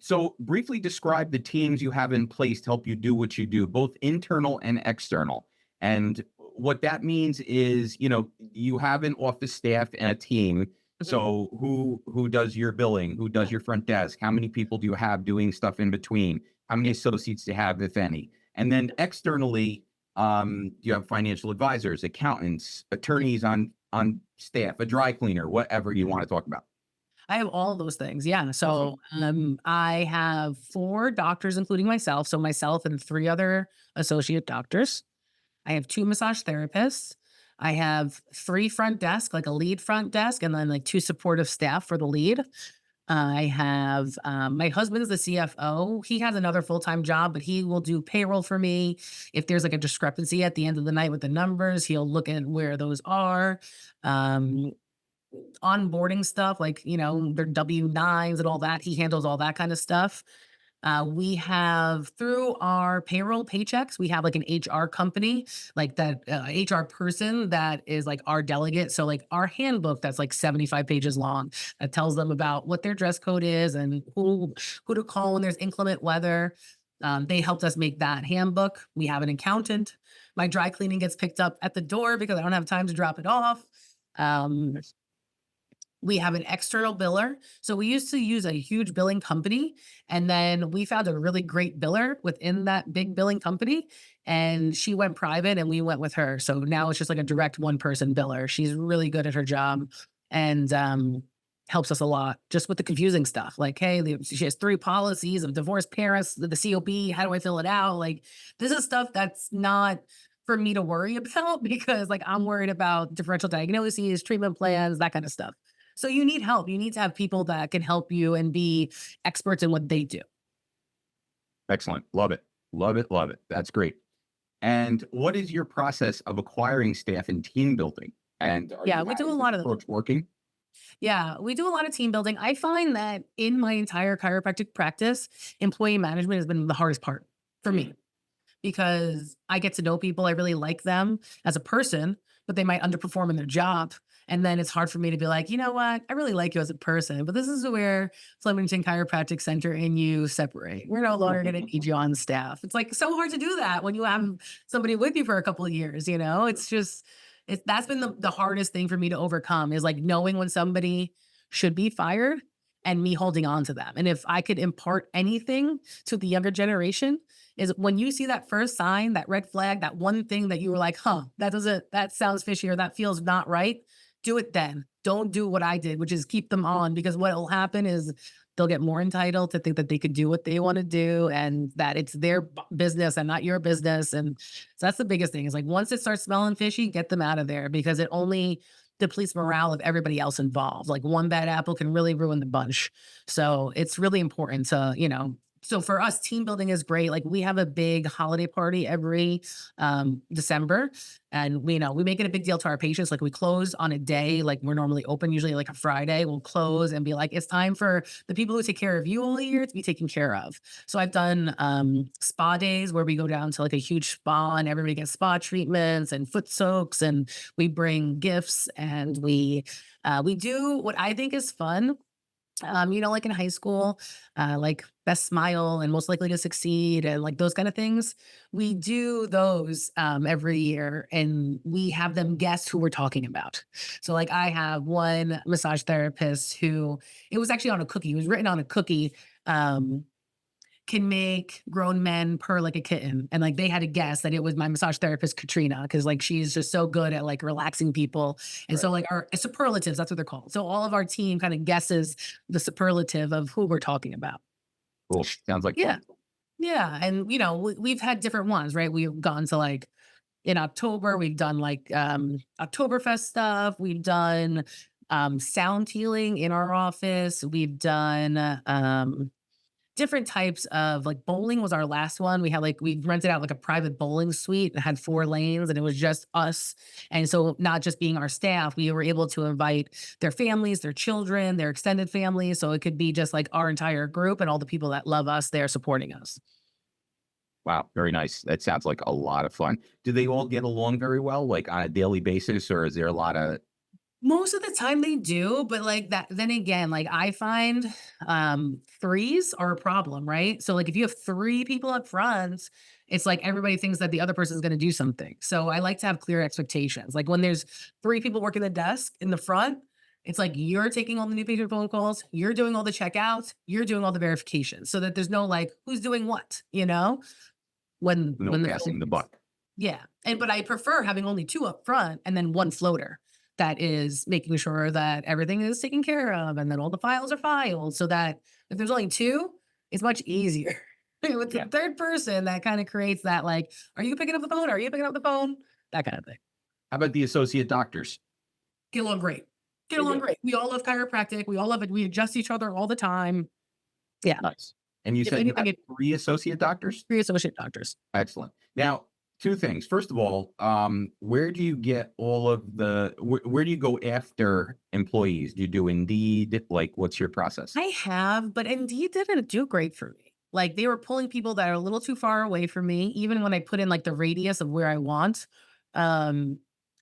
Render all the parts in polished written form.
So briefly describe the teams you have in place to help you do what you do, both internal and external. And what that means is, you have an office staff and a team. Mhm. So who does your billing? Who does your front desk? How many people do you have doing stuff in between? How many associates do you have, if any? And then externally, you have financial advisors, accountants, attorneys on staff, a dry cleaner, whatever you want to talk about. I have all those things. Yeah. Awesome. So I have 4 doctors, including myself. So myself and 3 other associate doctors. I have 2 massage therapists. I have 3 front desk, like a lead front desk, and then like 2 supportive staff for the lead. I have my husband's the CFO. He has another full time job, but he will do payroll for me. If there's like a discrepancy at the end of the night with the numbers, he'll look at where those are. Um, Onboarding stuff, like, their W-9s and all that. He handles all that kind of stuff. We have through our payroll paychecks, we have like an HR company, like that HR person that is like our delegate. So like our handbook that's like 75 pages long that tells them about what their dress code is and who to call when there's inclement weather. They helped us make that handbook. We have an accountant. My dry cleaning gets picked up at the door because I don't have time to drop it off. Um, we have an external biller. So we used to use a huge billing company, and then we found a really great biller within that big billing company, and she went private and we went with her. So now it's just like a direct one person biller. She's really good at her job and helps us a lot just with the confusing stuff. Like, hey, she has 3 policies of divorced parents, the COP, how do I fill it out? Like, this is stuff that's not for me to worry about because like I'm worried about differential diagnoses, treatment plans, that kind of stuff. So you need help. You need to have people that can help you and be experts in what they do. Excellent. Love it. Love it. Love it. That's great. And what is your process of acquiring staff and team building? And Yeah, we do a is this lot of approach working? yeah, we do a lot of team building. I find that in my entire chiropractic practice, employee management has been the hardest part for me because I get to know people. I really like them as a person, but they might underperform in their job. And then it's hard for me to be like, you know what? I really like you as a person, but this is where Flemington Chiropractic Center and you separate. We're no longer going to need you on staff. It's like so hard to do that when you have somebody with you for a couple of years, It's just, that's been the hardest thing for me to overcome is like knowing when somebody should be fired and me holding on to them. And if I could impart anything to the younger generation, is when you see that first sign, that red flag, that one thing that you were like, that sounds fishy or that feels not right, do it then. Don't do what I did, which is keep them on because what will happen is they'll get more entitled to think that they could do what they want to do and that it's their business and not your business. And so that's the biggest thing is like once it starts smelling fishy, get them out of there because it only depletes morale of everybody else involved. Like one bad apple can really ruin the bunch. So it's really important to, so for us, team building is great. Like we have a big holiday party every December, and we make it a big deal to our patients. Like we close on a day, like we're normally open, usually like a Friday. We'll close and be like, it's time for the people who take care of you all year to be taken care of. So I've done spa days where we go down to like a huge spa and everybody gets spa treatments and foot soaks, and we bring gifts and we do what I think is fun. Like in high school, like best smile and most likely to succeed and like those kind of things. We do those every year and we have them guess who we're talking about. So like I have one massage therapist who it was actually on a cookie. It was written on a cookie. Can make grown men purr like a kitten. And like they had to guess that it was my massage therapist, Katrina, because like she's just so good at like relaxing people. And so Right. like our superlatives, that's what they're called. So all of our team kind of guesses the superlative of who we're talking about. Cool. Sounds like Yeah. fun. Yeah. And we've had different ones, right? We've gone to like in October, we've done like Oktoberfest stuff. We've done sound healing in our office. We've done different types of like bowling was our last one. We rented out like a private bowling suite that had 4 lanes and it was just us. And so not just being our staff, we were able to invite their families, their children, their extended families. So it could be just like our entire group and all the people that love us, they're supporting us. Wow. Very nice. That sounds like a lot of fun. Do they all get along very well, like on a daily basis, or is there a lot of Most of the time they do, but like that, then again, like I find threes are a problem, right? So like if you have three people up front, it's like everybody thinks that the other person is going to do something. So I like to have clear expectations. Like when there's three people working the desk in the front, it's like you're taking all the new patient phone calls, you're doing all the checkouts, you're doing all the verifications, so that there's no like who's doing what, No when passing the buck. yeah, and but I prefer having only 2 up front and then 1 floater that is making sure that everything is taken care of and that all the files are filed so that if there's only 2, it's much easier. With the Yeah. 3rd person, that kinda creates that, like, "Are you picking up the phone? Are you picking up the phone?" That kind of thing. How about the associate doctors? Get along great. Get They along do. great. We all love chiropractic. We all love it. We adjust each other all the time. Yeah. Nice. And you If said you anything, have it's 3 associate doctors? 3 associate doctors. Excellent. Now, 2 things. First of all, where do you get all of where do you go after employees? Do you do Indeed? Like, what's your process? I have, but Indeed didn't do great for me. Like they were pulling people that are a little too far away from me, even when I put in like the radius of where I want. Um,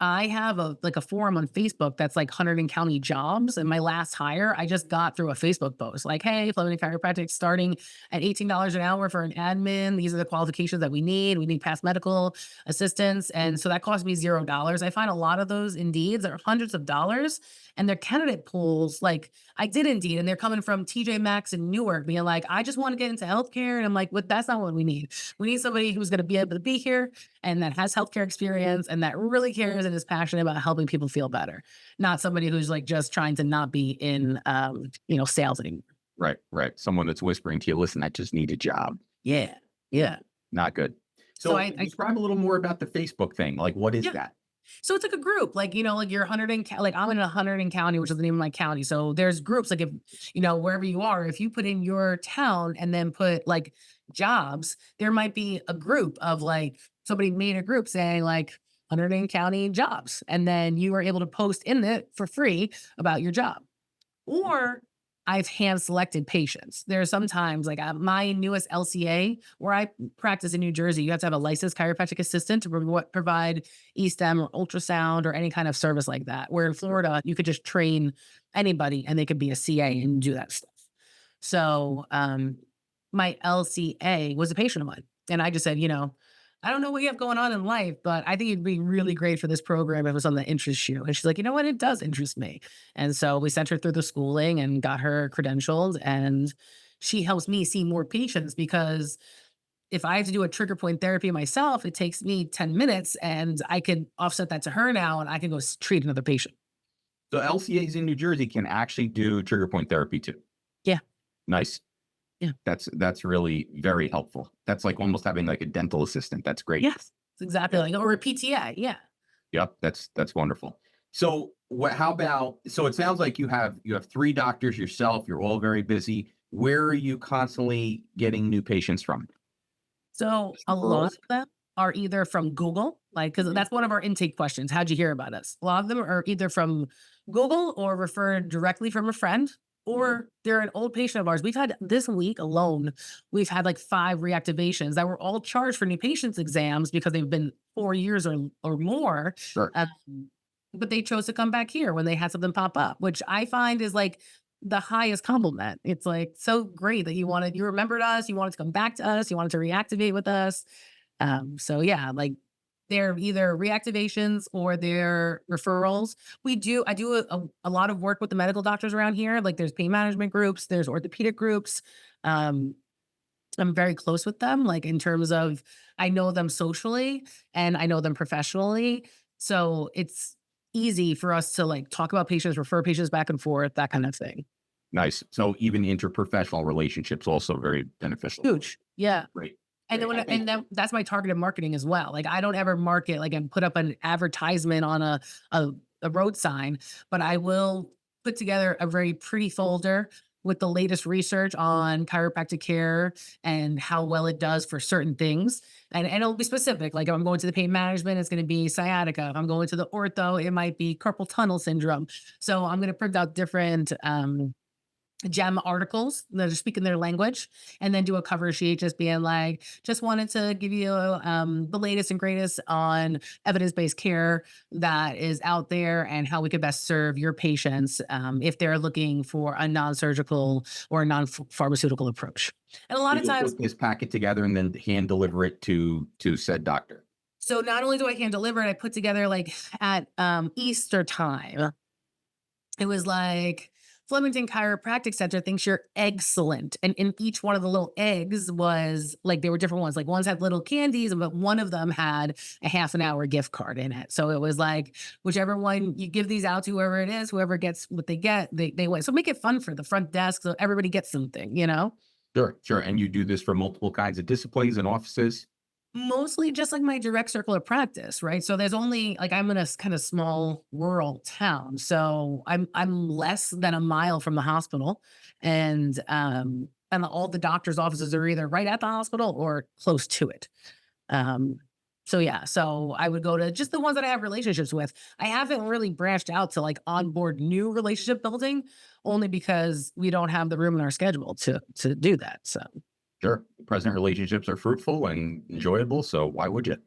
I have a forum on Facebook that's like Hunterdon County jobs. And my last hire, I just got through a Facebook post like, hey, Fleming Chiropractic starting at $18 an hour for an admin. These are the qualifications that we need. We need past medical assistance. And so that cost me $0. I find a lot of those Indeeds are hundreds of dollars and their candidate pools, like I did Indeed, and they're coming from TJ Maxx and Newark, being like, I just want to get into healthcare. And I'm like, but that's not what we need. We need somebody who's going to be able to be here and that has healthcare experience and that really cares and is passionate about helping people feel better, not somebody who's like just trying to not be in, sales anymore. Right, right. Someone that's whispering to you, "Listen, I just need a job." Yeah. Yeah. Not good. So So describe a little more about the Facebook thing. Like, what is yeah. that? So it's like a group, like, like you're like I'm in Hunterdon County, which is the name of my county. So there's groups like if, wherever you are, if you put in your town and then put like jobs, there might be a group of like somebody made a group saying like Hunterdon County jobs. And then you are able to post in it for free about your job. Or I've hand selected patients. There are sometimes like my newest LCA where I practice in New Jersey, you have to have a licensed chiropractic assistant to provide e-stem or ultrasound or any kind of service like that. Where in Florida, you could just train anybody and they could be a CA and do that stuff. So my LCA was a patient of mine. And I just said, I don't know what you have going on in life, but I think it'd be really great for this program if it was something that interests you. And she's like, you know what? It does interest me. And so we sent her through the schooling and got her credentialed. And she helps me see more patients because if I have to do a trigger point therapy myself, it takes me 10 minutes and I could offset that to her now and I can go treat another patient. So LCAs in New Jersey can actually do trigger point therapy too. Yeah. Nice. Yeah. That's really very helpful. That's like almost having like a dental assistant. That's great. Yes. It's exactly like, or a PTA. Yeah. Yep, that's wonderful. So how about, so it sounds like you have 3 doctors yourself, you're all very busy. Where are you constantly getting new patients from? So a lot of them are either from Google, like, because that's one of our intake questions. How'd you hear about us? A lot of them are either from Google or referred directly from a friend, or they're an old patient of ours. We've had this week alone, we've had like 5 reactivations that were all charged for new patients exams because they've been 4 years or more. Sure. But they chose to come back here when they had something pop up, which I find is like the highest compliment. It's like so great that you remembered us, you wanted to come back to us, you wanted to reactivate with us. So yeah, like they're either reactivations or they're referrals. I do a lot of work with the medical doctors around here. Like there's pain management groups, there's orthopedic groups. Um, I'm very close with them, like in terms of I know them socially and I know them professionally. So it's easy for us to like talk about patients, refer patients back and forth, that kind of thing. Nice. So even interprofessional relationships also very beneficial. Huge. Yeah. Great. And then Great. and then that's my targeted marketing as well. Like I don't ever market like and put up an advertisement on a road sign, but I will put together a very pretty folder with the latest research on chiropractic care and how well it does for certain things. And it'll be specific. Like if I'm going to the pain management, it's going to be sciatica. If I'm going to the ortho, it might be carpal tunnel syndrome. So I'm going to print out different gem articles that are speaking their language, and then do a cover sheet just being like, just wanted to give you the latest and greatest on evidence-based care that is out there and how we could best serve your patients if they're looking for a non-surgical or a non-pharmaceutical approach. And a So lot of you'll times, put this packet together and then hand deliver it to said doctor. so not only do I hand deliver it, I put together like at Easter time. It was like, Flemington Chiropractic Center thinks you're excellent. And in each one of the little eggs was like, there were different ones. Like ones had little candies, but one of them had a half an hour gift card in it. So it was like, whichever one you give these out to, whoever it is, whoever gets what they get, they win. So make it fun for the front desk so everybody gets something, you know? Sure, sure. And you do this for multiple kinds of disciplines and offices? Mostly just like my direct circle of practice, right? So there's only like I'm in a kind of small rural town. So I'm less than a mile from the hospital. And all the doctor's offices are either right at the hospital or close to it. Um so yeah, so I would go to just the ones that I have relationships with. I haven't really branched out to like onboard new relationship building only because we don't have the room in our schedule to do that. So Sure. Present relationships are fruitful and enjoyable, so why would you?